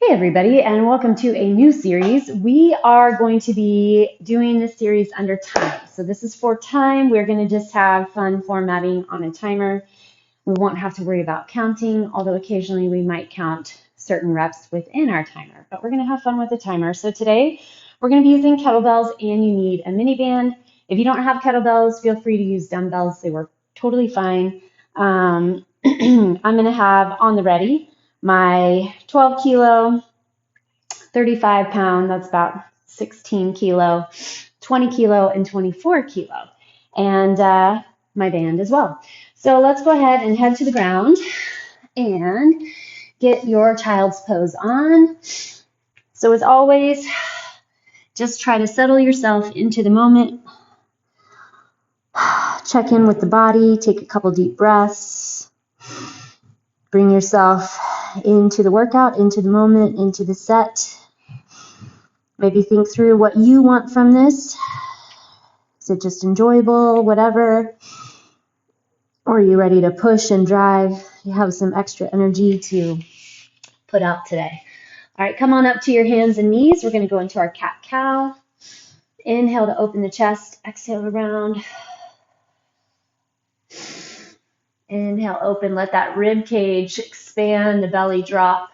Hey everybody, and welcome to a new series. We are going to be doing this series under time. So this is for time. We're going to just have fun formatting on a timer. We won't have to worry about counting, although occasionally we might count certain reps within our timer, but we're going to have fun with the timer. So today we're going to be using kettlebells, and you need a mini band. If you don't have kettlebells, feel free to use dumbbells. They work totally fine. I'm going to have on the ready my 12 kilo, 35 pound, that's about 16 kilo, 20 kilo, and 24 kilo, and my band as well. So let's go ahead and head to the ground and get your child's pose on. So as always, just try to settle yourself into the moment. Check in with the body, take a couple deep breaths. Bring yourself into the workout, into the moment, into the set. Maybe think through what you want from this. Is it just enjoyable, whatever? Or are you ready to push and drive? You have some extra energy to put out today. All right, come on up to your hands and knees. We're going to go into our cat-cow. Inhale to open the chest. Exhale around. Inhale, open. Let that rib cage expand, the belly drop,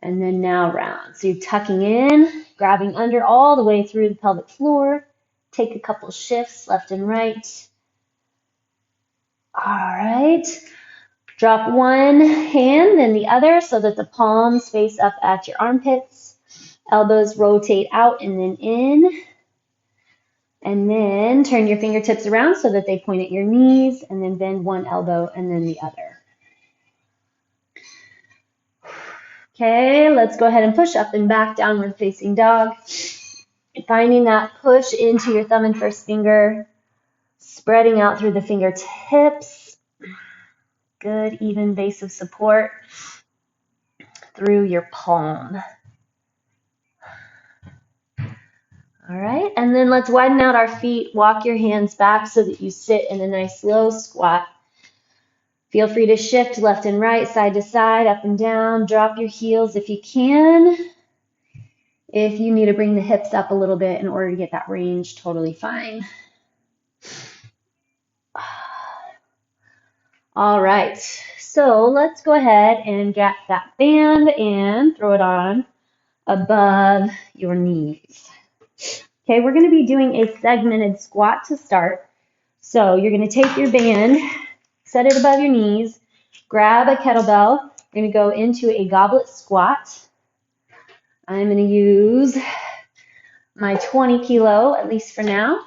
and then now round. So you're tucking in, grabbing under all the way through the pelvic floor. Take a couple shifts left and right. All right. Drop one hand, then the other, so that the palms face up at your armpits. Elbows rotate out and then in. And then turn your fingertips around so that they point at your knees, and then bend one elbow and then the other. Okay, let's go ahead and push up and back, downward facing dog. Finding that push into your thumb and first finger, spreading out through the fingertips. Good, even base of support through your palm. All right, and then let's widen out our feet. Walk your hands back so that you sit in a nice low squat. Feel free to shift left and right, side to side, up and down. Drop your heels if you can. If you need to bring the hips up a little bit in order to get that range, totally fine. All right, so let's go ahead and get that band and throw it on above your knees. Okay, we're going to be doing a segmented squat to start. So you're going to take your band, set it above your knees, grab a kettlebell. You're going to go into a goblet squat. I'm going to use my 20 kilo, at least for now.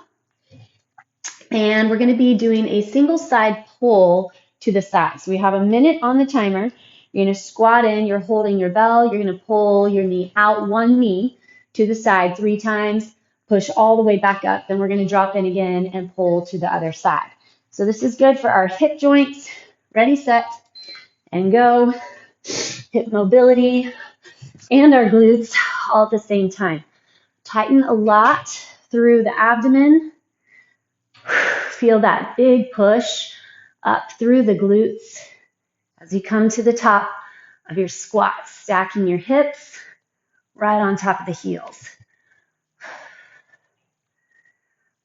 And we're going to be doing a single side pull to the side. So we have a minute on the timer. You're going to squat in, you're holding your bell, you're going to pull your knee out, one knee to the side 3 times, push all the way back up, then we're going to drop in again and pull to the other side. So this is good for our hip joints. Ready, set, and go. Hip mobility and our glutes all at the same time. Tighten a lot through the abdomen. Feel that big push up through the glutes as you come to the top of your squat, stacking your hips right on top of the heels.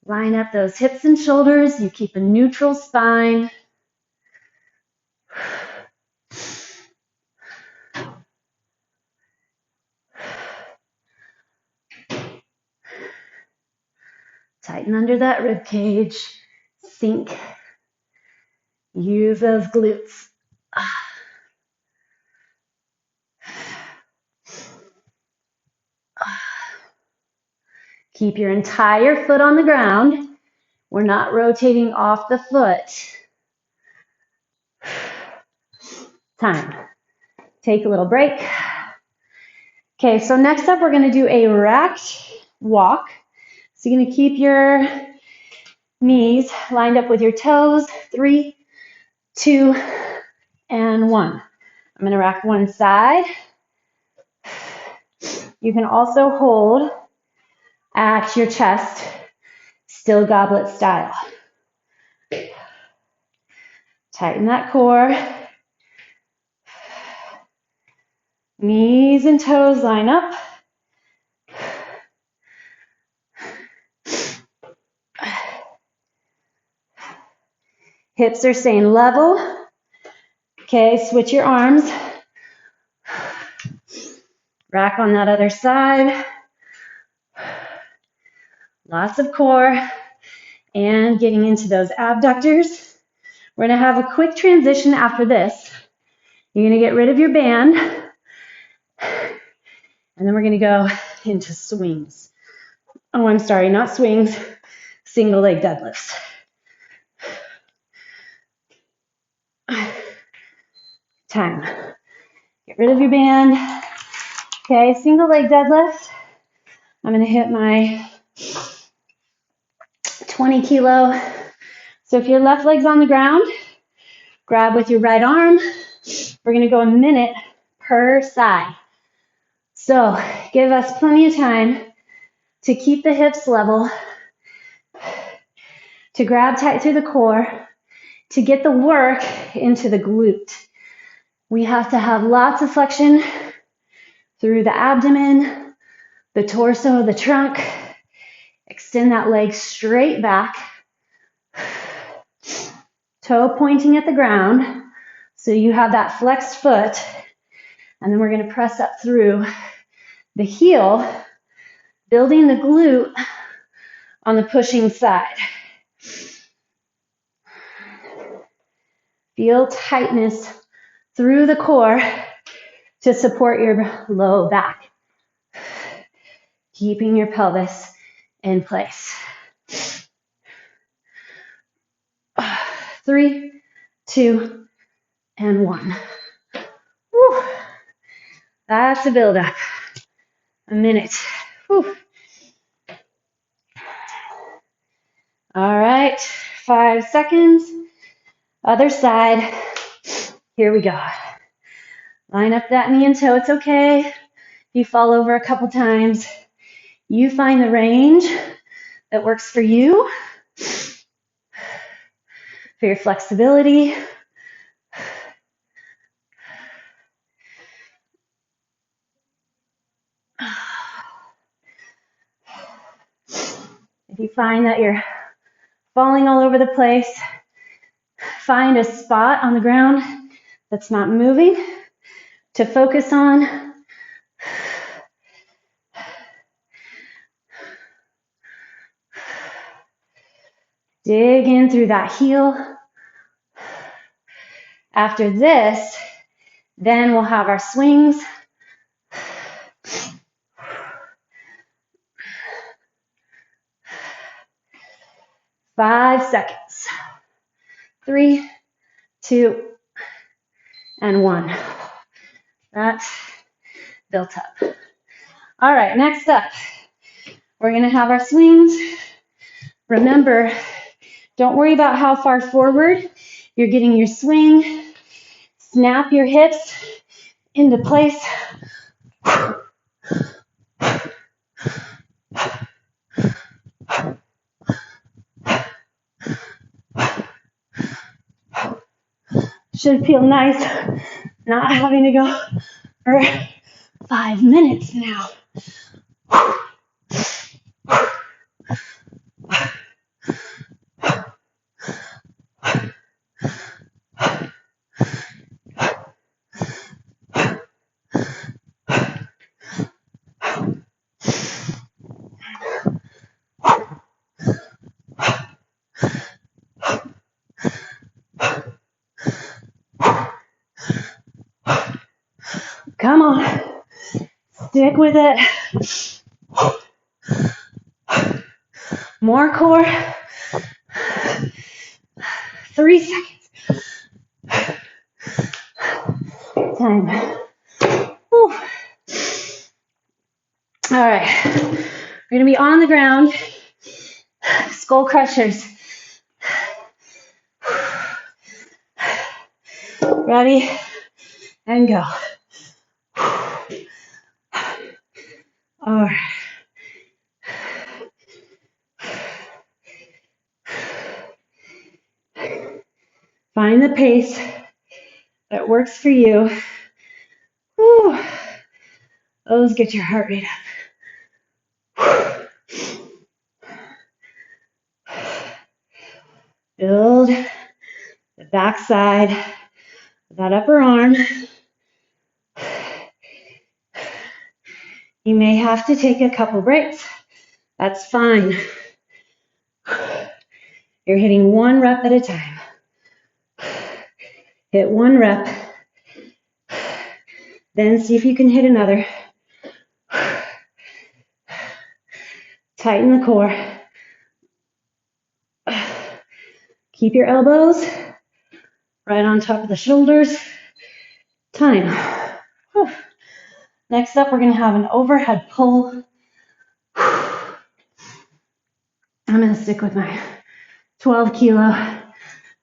Line up those hips and shoulders. You keep a neutral spine. Tighten under that rib cage. Sink. Use those glutes. Keep your entire foot on the ground. We're not rotating off the foot. Time. Take a little break. Okay, so next up we're going to do a racked walk. So you're going to keep your knees lined up with your toes. 3, 2, and 1. I'm going to rack one side. You can also hold at your chest, still goblet style. Tighten that core. Knees and toes line up. Hips are staying level. Okay, switch your arms. Rack on that other side. Lots of core. And getting into those abductors. We're going to have a quick transition after this. You're going to get rid of your band. And then we're going to go into swings. Oh, I'm sorry, not swings. Single leg deadlifts. Time. Get rid of your band. Okay, single leg deadlift. I'm going to hit my 20 kilo. So if your left leg's on the ground, grab with your right arm. We're going to go a minute per side. So give us plenty of time to keep the hips level, to grab tight through the core, to get the work into the glute. We have to have lots of flexion through the abdomen, the torso, the trunk. Extend that leg straight back. Toe pointing at the ground. So you have that flexed foot. And then we're going to press up through the heel, building the glute on the pushing side. Feel tightness through the core to support your low back, keeping your pelvis in place. 3, 2, and 1. Woo. That's a build-up. A minute. Woo. All right, 5 seconds. Other side. Here we go. Line up that knee and toe. It's okay if you fall over a couple times. You find the range that works for you, for your flexibility. If you find that you're falling all over the place, find a spot on the ground that's not moving to focus on. Dig in through that heel. After this, then we'll have our swings. Five seconds. 3, 2, and 1. That's built up. All right, next up, we're going to have our swings. Remember, don't worry about how far forward you're getting your swing. Snap your hips into place. Should feel nice not having to go for 5 minutes now. Come on, stick with it. More core. 3 seconds. Time. Whew. All right, we're gonna be on the ground. Skull crushers. Ready? And go. All right. Find the pace that works for you. Whew. Those get your heart rate up. Build the back side of that upper arm. You may have to take a couple breaks. That's fine. You're hitting one rep at a time. Hit one rep. Then see if you can hit another. Tighten the core. Keep your elbows right on top of the shoulders. Time. Whew. Next up, we're going to have an overhead pull. I'm going to stick with my 12 kilo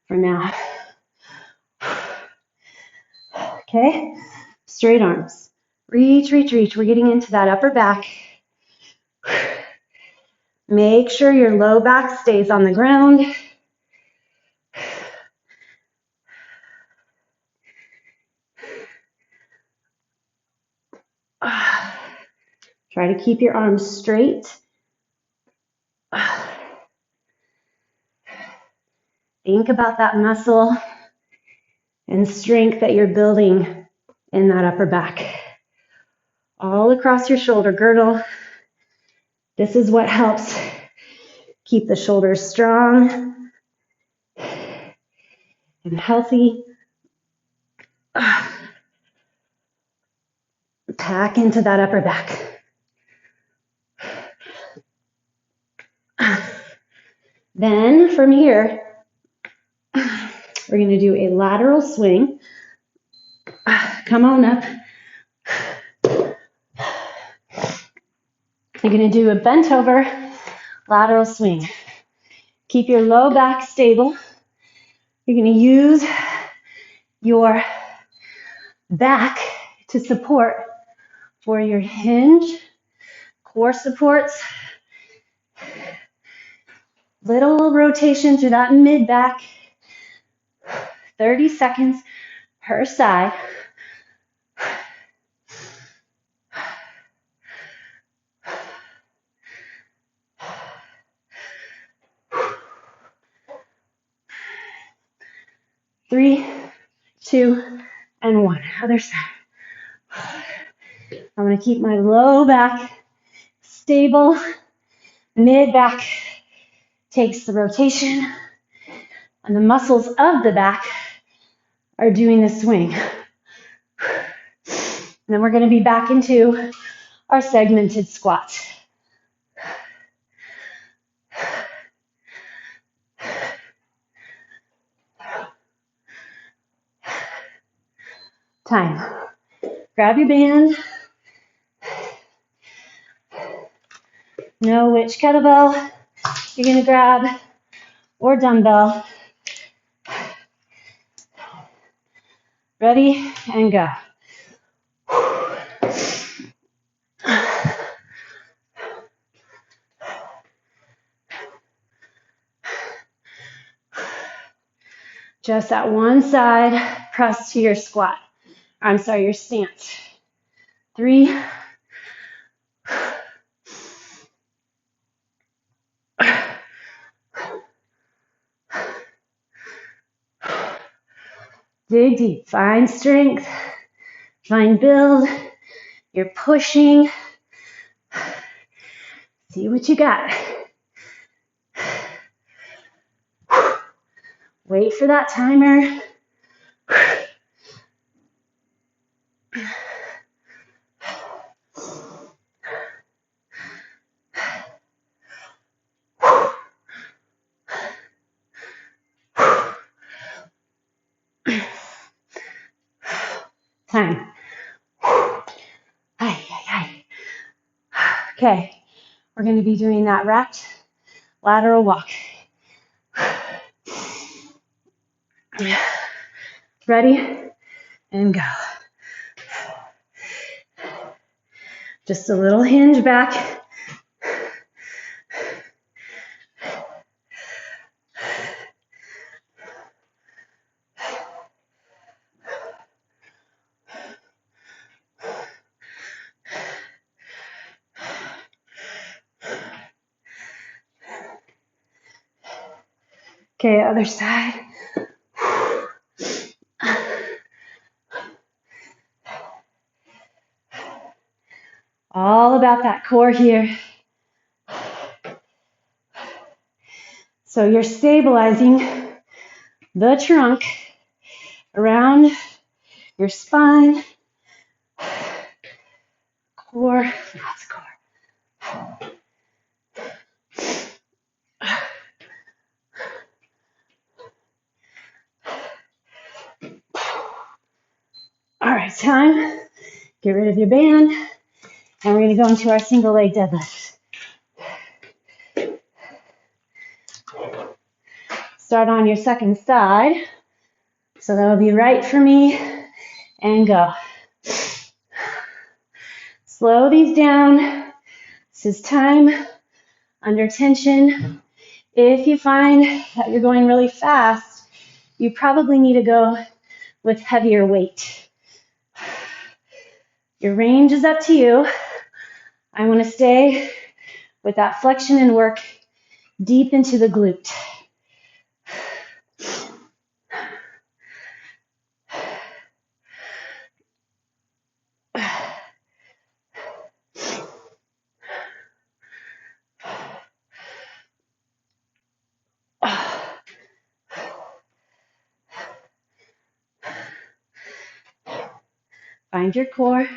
for now. Okay, straight arms. Reach, reach, reach. We're getting into that upper back. Make sure your low back stays on the ground. Try to keep your arms straight. Think about that muscle and strength that you're building in that upper back. All across your shoulder girdle. This is what helps keep the shoulders strong and healthy. Pack into that upper back. Then from here, we're going to do a lateral swing. Come on up. You're going to do a bent over lateral swing. Keep your low back stable. You're going to use your back to support for your hinge, core supports, little rotation through that mid back, 30 seconds per side. Three, two, and one. Other side. I'm going to keep my low back stable. Mid back takes the rotation, and the muscles of the back are doing the swing. And then we're going to be back into our segmented squats. Time. Grab your band. Know which kettlebell you're going to grab or dumbbell. Ready and go. Just that one side, press to your squat. Your stance. 3, dig deep, find strength, find build. You're pushing. See what you got. Wait for that timer. Time. Okay, we're going to be doing that wrapped lateral walk. Ready and go. Just a little hinge back. Okay, other side. All about that core here. So you're stabilizing the trunk around your spine, core, lots of core. All right, time. Get rid of your band, and we're going to go into our single leg deadlift. Start on your second side. So that'll be right for me, and go. Slow these down. This is time under tension. If you find that you're going really fast, you probably need to go with heavier weight. Your range is up to you. I want to stay with that flexion and work deep into the glute. Find your core.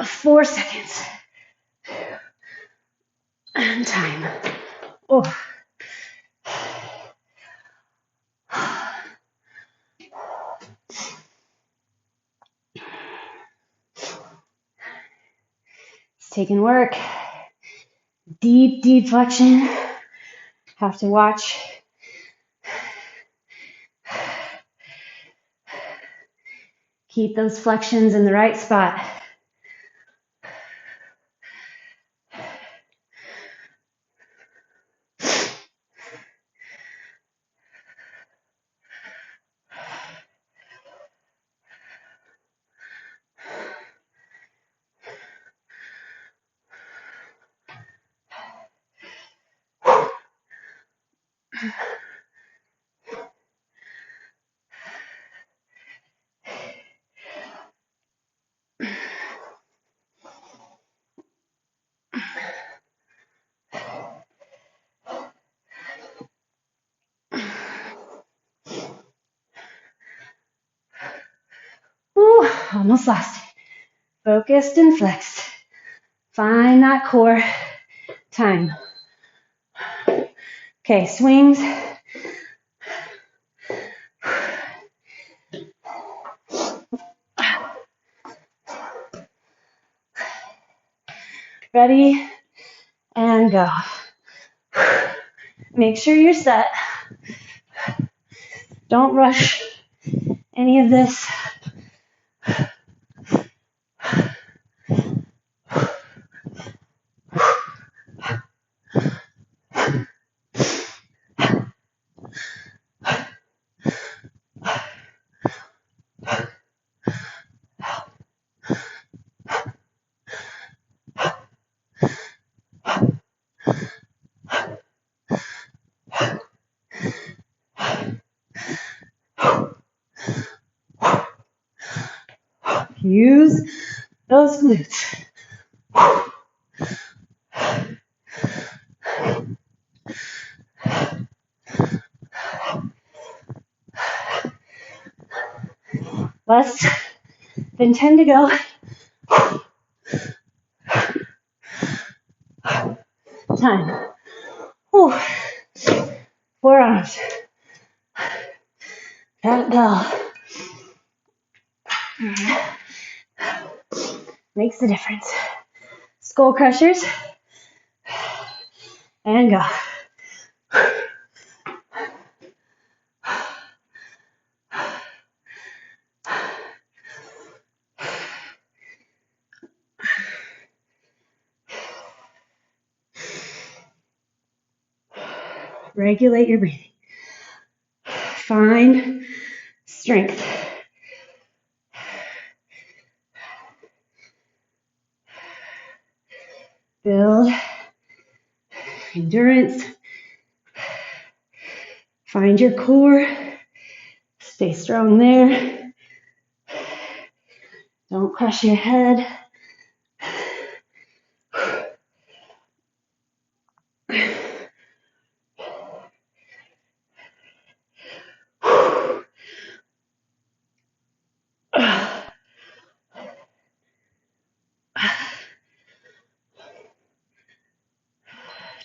4 seconds. And time. Oh. It's taking work. Deep, deep flexion. Have to watch. Keep those flexions in the right spot. Ooh, almost lost it. Focused and flexed. Find that core. Time. Okay, swings. Ready, and go. Make sure you're set. Don't rush any of this. Use those glutes. Less than 10 to go. Time. Whew. Forearms. Cat bell. Makes a difference. Skull crushers. And go. Regulate your breathing. Find strength. Build endurance. Find your core. Stay strong there. Don't crush your head.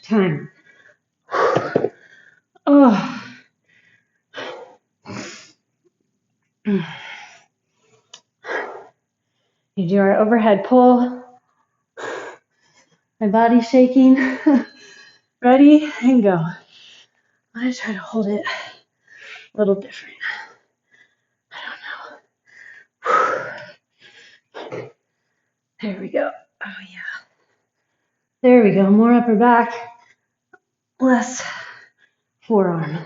Time. Oh. You do our overhead pull. My body's shaking. Ready and go. I'm gonna try to hold it a little different. I don't know. There we go. Oh yeah. There we go. More upper back, less forearm.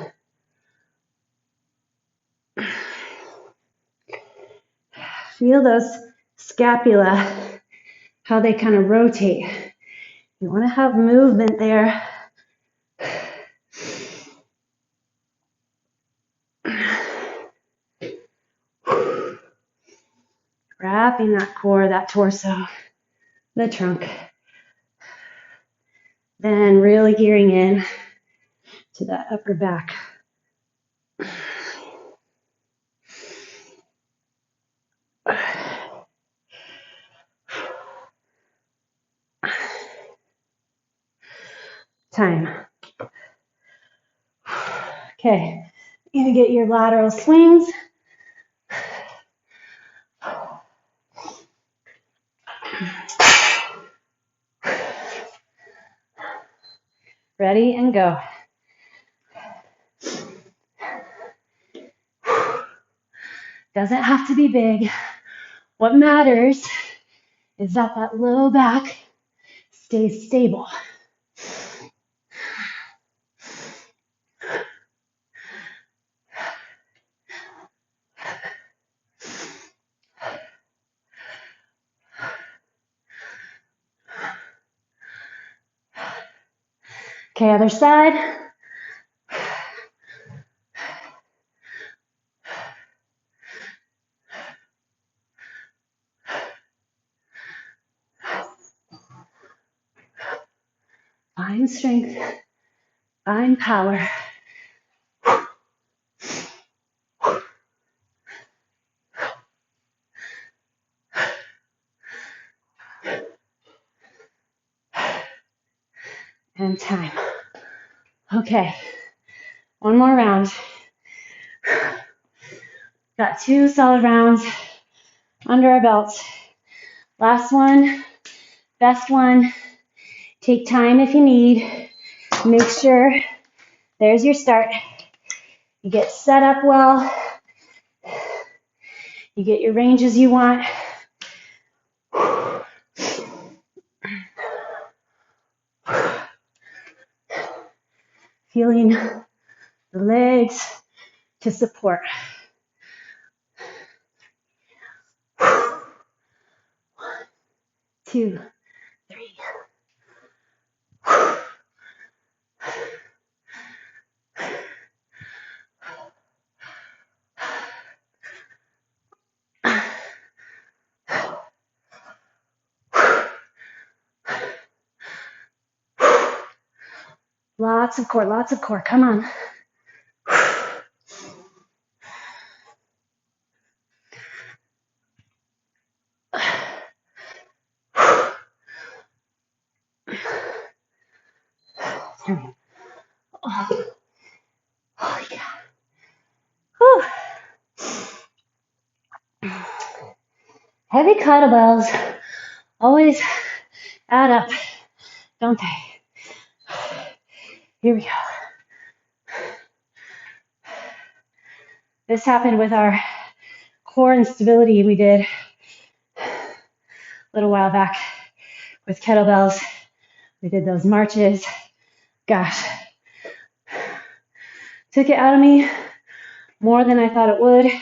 Feel those scapula, how they kind of rotate. You want to have movement there. Wrapping that core, that torso, the trunk. Then really gearing in to that upper back. Time. Okay, you're gonna get your lateral swings. Ready and go. Doesn't have to be big. What matters is that that low back stays stable. Okay, other side. Find strength, find power. And time. Okay, one more round. Got 2 solid rounds under our belts. Last one, best one. Take time if you need. Make sure there's your start. You get set up well. You get your ranges you want. Feeling the legs to support. 1, 2, 3. Lots of core, lots of core. Come on. Oh yeah. Whew. Heavy kettlebells always add up, don't they? Here we go. This happened with our core instability we did a little while back with kettlebells. We did those marches. Gosh, took it out of me more than I thought it would.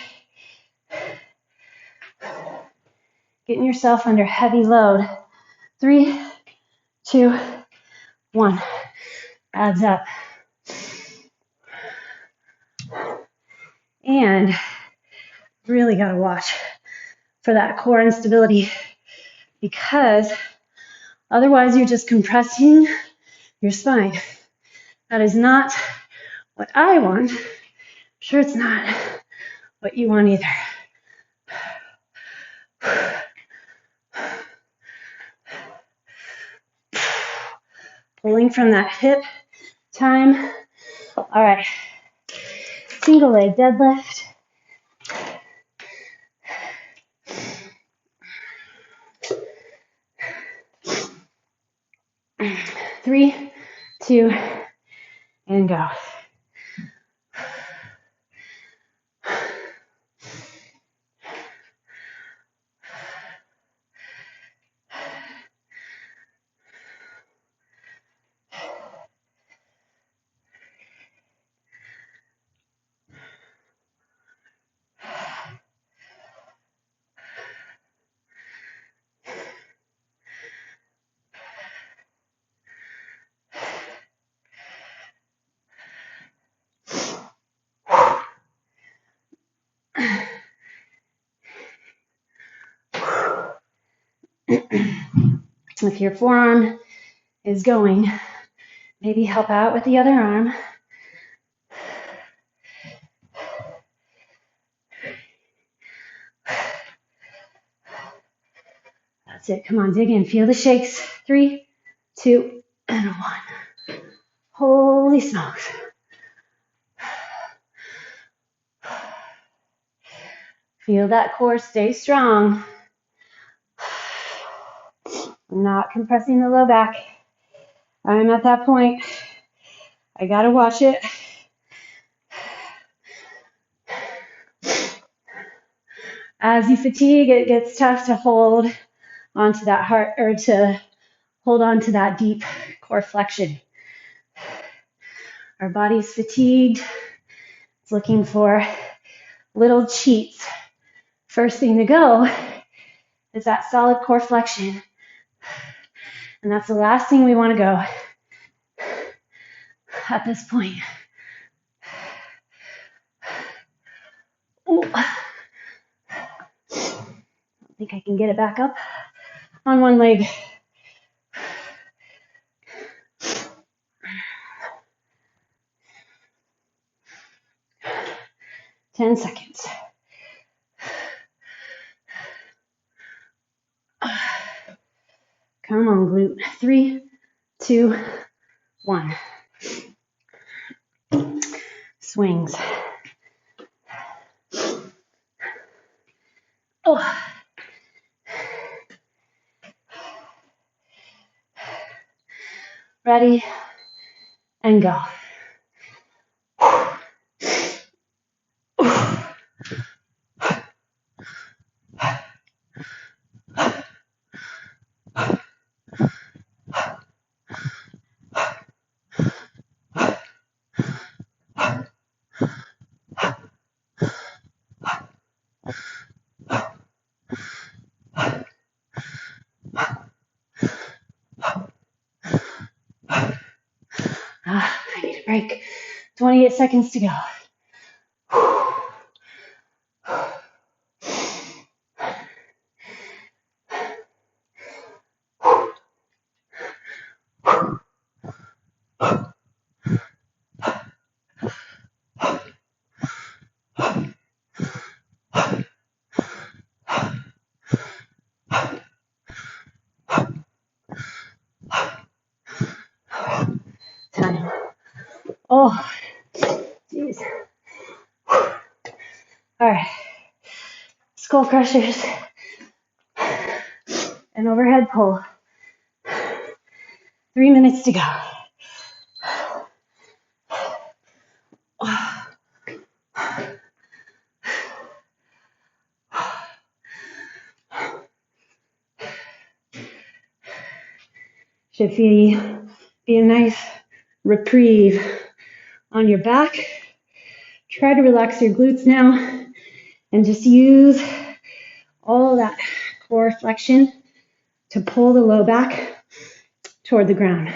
Getting yourself under heavy load. 3, 2, 1. Abs up. And really got to watch for that core instability, because otherwise you're just compressing your spine. That is not what I want. I'm sure it's not what you want either. Pulling from that hip time. All right. Single leg deadlift. Three, 2, and go. If your forearm is going, maybe help out with the other arm. That's it. Come on, dig in. Feel the shakes. 3, 2, and 1. Holy smokes. Feel that core stay strong. I'm not compressing the low back. I'm at that point. I gotta watch it. As you fatigue, it gets tough to hold onto that heart, or to hold on to that deep core flexion. Our body's fatigued. It's looking for little cheats. First thing to go is that solid core flexion. And that's the last thing we want to go at this point. Ooh. I think I can get it back up on one leg. 10 seconds. Come on, glute. 3, 2, 1. Swings. Oh. Ready, and go. I need a break. 28 seconds to go. Time. Oh, jeez. All right. Skull crushers and overhead pull. 3 minutes to go. Should be a nice reprieve on your back. Try to relax your glutes now and just use all that core flexion to pull the low back toward the ground.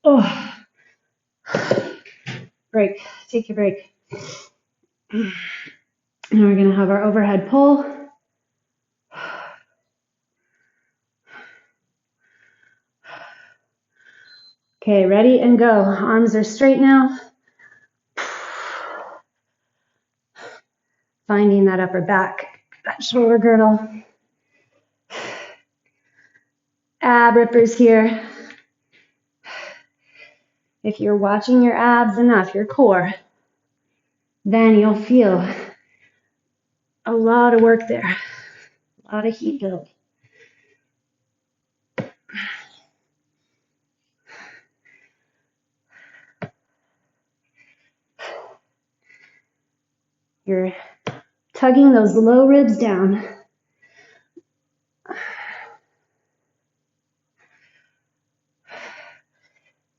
Oh, break, take your break. And we're gonna have our overhead pull. Okay, ready and go. Arms are straight now. Finding that upper back, that shoulder girdle. Ab rippers here. If you're watching your abs enough, your core, then you'll feel a lot of work there, a lot of heat build. You're tugging those low ribs down.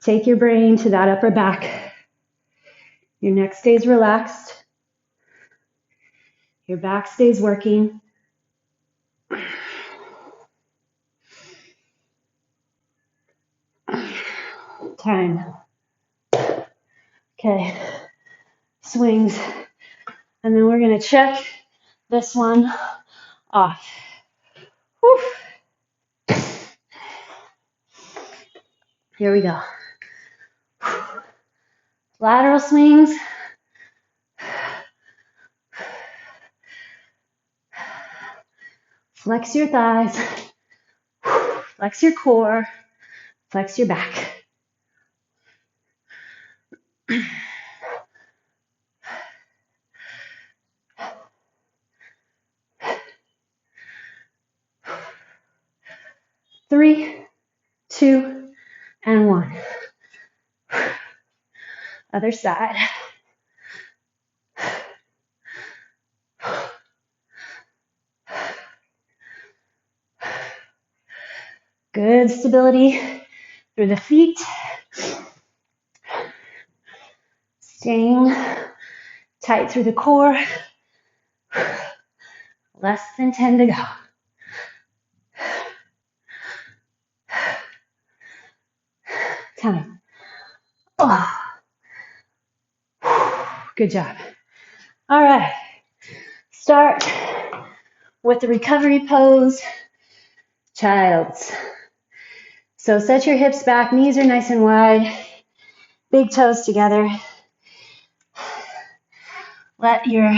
Take your brain to that upper back. Your neck stays relaxed. Your back stays working. Time. Okay, swings. And then we're gonna check this one off. Whew. Here we go. Lateral swings. Flex your thighs. Flex your core. Flex your back. Three, two, and one. Other side. Good stability through the feet. Staying tight through the core. Less than 10 to go. Time. Oh. Good job. All right. Start with the recovery pose, child's. So set your hips back, knees are nice and wide, big toes together. Let your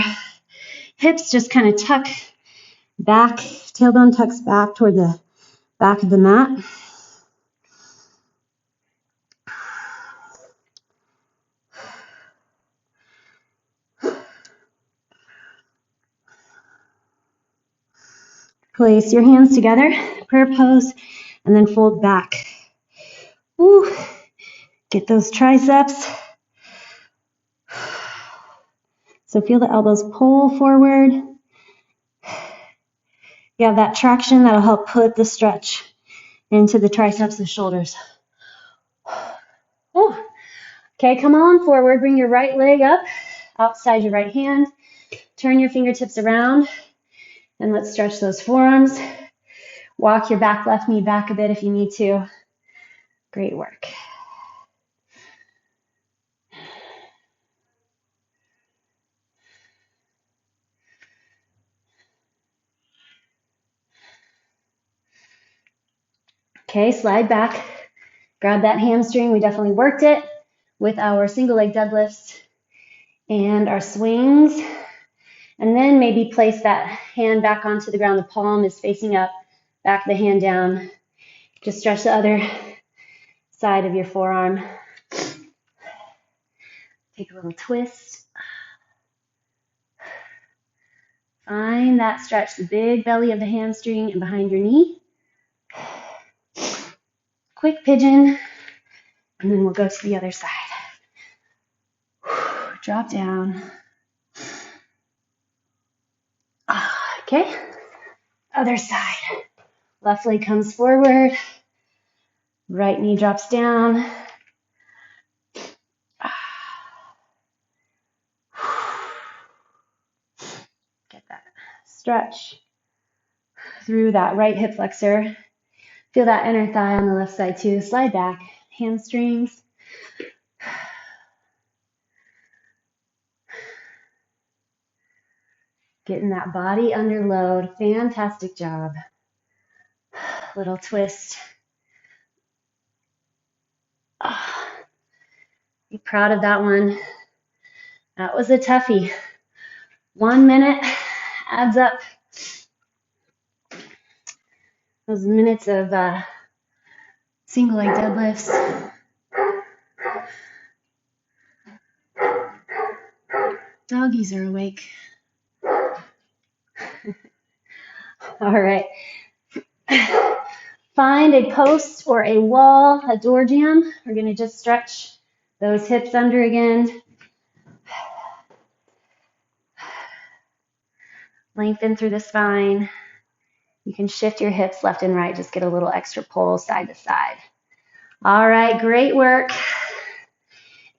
hips just kind of tuck back, tailbone tucks back toward the back of the mat. Place your hands together, prayer pose, and then fold back. Woo. Get those triceps. So feel the elbows pull forward. You have that traction that'll help put the stretch into the triceps and shoulders. Woo. Okay, come on forward. Bring your right leg up outside your right hand. Turn your fingertips around and let's stretch those forearms. Walk your back left knee back a bit if you need to. Great work. Okay, slide back. Grab that hamstring. We definitely worked it with our single leg deadlifts and our swings. And then maybe place that hand back onto the ground. The palm is facing up, back of the hand down. Just stretch the other side of your forearm. Take a little twist. Find that stretch, the big belly of the hamstring and behind your knee. quick pigeon, and then we'll go to the other side. Drop down. Okay, other side. Left leg comes forward, right knee drops down. Get that stretch through that right hip flexor. Feel that inner thigh on the left side too. Slide back, hamstrings. Getting that body under load. Fantastic job. Little twist. Be proud of that one. That was a toughie. 1 minute adds up. Those minutes of single leg deadlifts. Doggies are awake. All right. Find a post or a wall, a door jamb. We're going to just stretch those hips under again. Lengthen through the spine. You can shift your hips left and right. Just get a little extra pull side to side. All right, great work.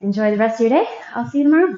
Enjoy the rest of your day. I'll see you tomorrow.